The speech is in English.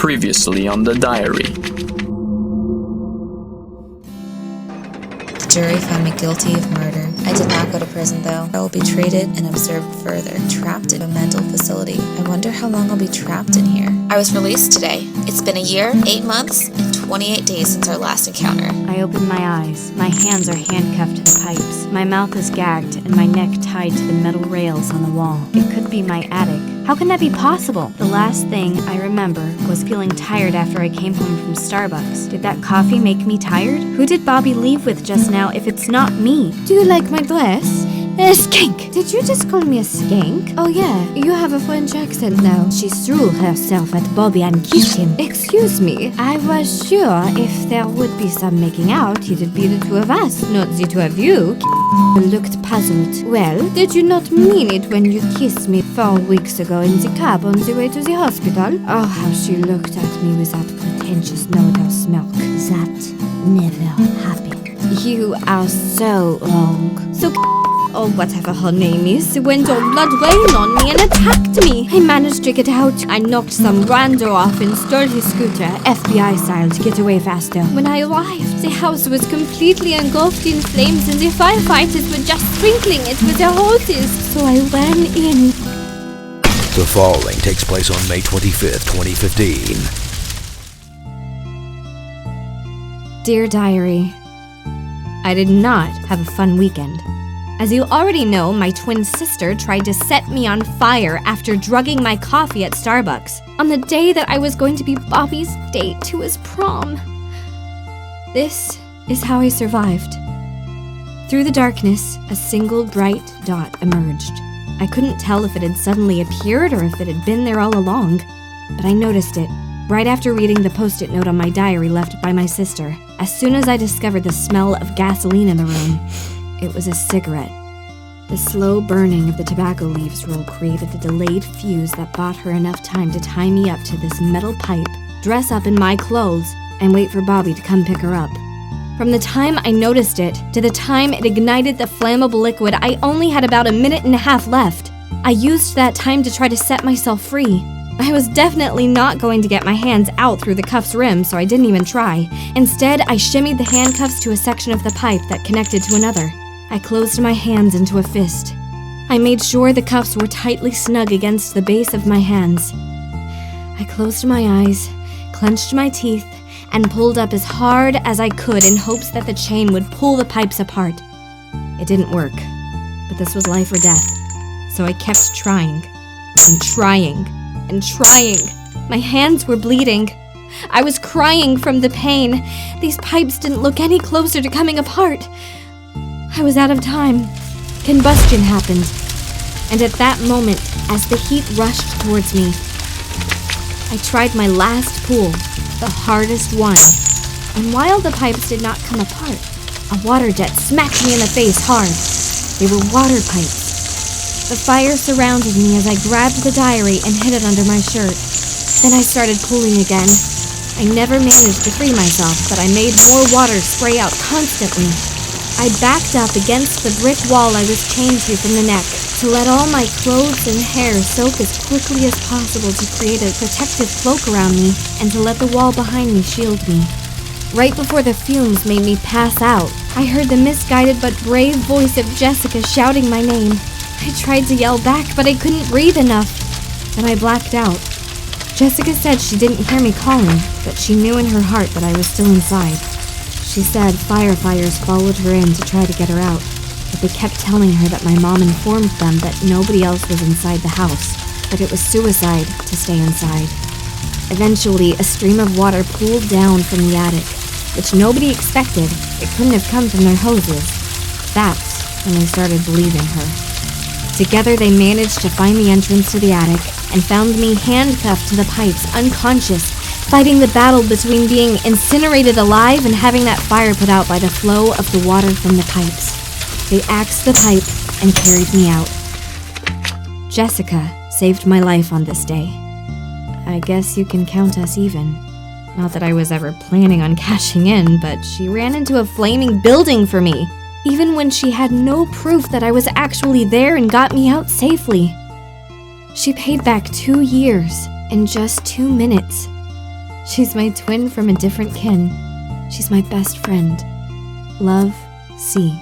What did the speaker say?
Previously on the diary. The jury found me guilty of murder. I did not go to prison, though. I will be treated and observed further, trapped in a mental facility. I wonder how long I'll be trapped in here. I was released today. It's been a year, 8 months, and 28 days since our last encounter. I open my eyes. My hands are handcuffed to the pipes. My mouth is gagged and my neck tied to the metal rails on the wall. It could be my attic. How can that be possible? The last thing I remember was feeling tired after I came home from Starbucks. Did that coffee make me tired? Who did Bobby leave with just now if it's not me? Do you like my dress? A skank! Did you just call me a skank? Oh yeah, you have a French accent now. She threw herself at Bobby and kissed him. Excuse me, I was sure if there would be some making out, it'd be the two of us, not the two of you. Looked puzzled. Well, did you not mean it when you kissed me 4 weeks ago in the cab on the way to the hospital? Oh, how she looked at me with that pretentious note of smirk. That never happened. You are so wrong. So or whatever her name is, went all blood rain on me and attacked me. I managed to get out. I knocked some rando off and stole his scooter, FBI style, to get away faster. When I arrived, the house was completely engulfed in flames and the firefighters were just sprinkling it with their hoses. So I ran in. The following takes place on May 25th, 2015. Dear Diary, I did not have a fun weekend. As you already know, my twin sister tried to set me on fire after drugging my coffee at Starbucks on the day that I was going to be Bobby's date to his prom. This is how I survived. Through the darkness, a single bright dot emerged. I couldn't tell if it had suddenly appeared or if it had been there all along, but I noticed it right after reading the post-it note on my diary left by my sister. As soon as I discovered the smell of gasoline in the room, it was a cigarette. The slow burning of the tobacco leaves roll created a delayed fuse that bought her enough time to tie me up to this metal pipe, dress up in my clothes, and wait for Bobby to come pick her up. From the time I noticed it to the time it ignited the flammable liquid, I only had about a minute and a half left. I used that time to try to set myself free. I was definitely not going to get my hands out through the cuff's rim, so I didn't even try. Instead, I shimmied the handcuffs to a section of the pipe that connected to another. I closed my hands into a fist. I made sure the cuffs were tightly snug against the base of my hands. I closed my eyes, clenched my teeth, and pulled up as hard as I could in hopes that the chain would pull the pipes apart. It didn't work, but this was life or death, so I kept trying, and trying, and trying. My hands were bleeding. I was crying from the pain. These pipes didn't look any closer to coming apart. I was out of time. Combustion happened. And at that moment, as the heat rushed towards me, I tried my last pull, the hardest one. And while the pipes did not come apart, a water jet smacked me in the face hard. They were water pipes. The fire surrounded me as I grabbed the diary and hid it under my shirt. Then I started pulling again. I never managed to free myself, but I made more water spray out constantly. I backed up against the brick wall I was chained to from the neck to let all my clothes and hair soak as quickly as possible to create a protective cloak around me and to let the wall behind me shield me. Right before the fumes made me pass out, I heard the misguided but brave voice of Jessica shouting my name. I tried to yell back, but I couldn't breathe enough. Then I blacked out. Jessica said she didn't hear me calling, but she knew in her heart that I was still inside. She said firefighters followed her in to try to get her out, but they kept telling her that my mom informed them that nobody else was inside the house, that it was suicide to stay inside. Eventually, a stream of water pooled down from the attic, which nobody expected. It couldn't have come from their hoses. That's when they started believing her. Together, they managed to find the entrance to the attic and found me handcuffed to the pipes, unconscious, fighting the battle between being incinerated alive and having that fire put out by the flow of the water from the pipes. They axed the pipe and carried me out. Jessica saved my life on this day. I guess you can count us even. Not that I was ever planning on cashing in, but she ran into a flaming building for me, even when she had no proof that I was actually there and got me out safely. She paid back 2 years in just 2 minutes. She's my twin from a different kin. She's my best friend. Love, C.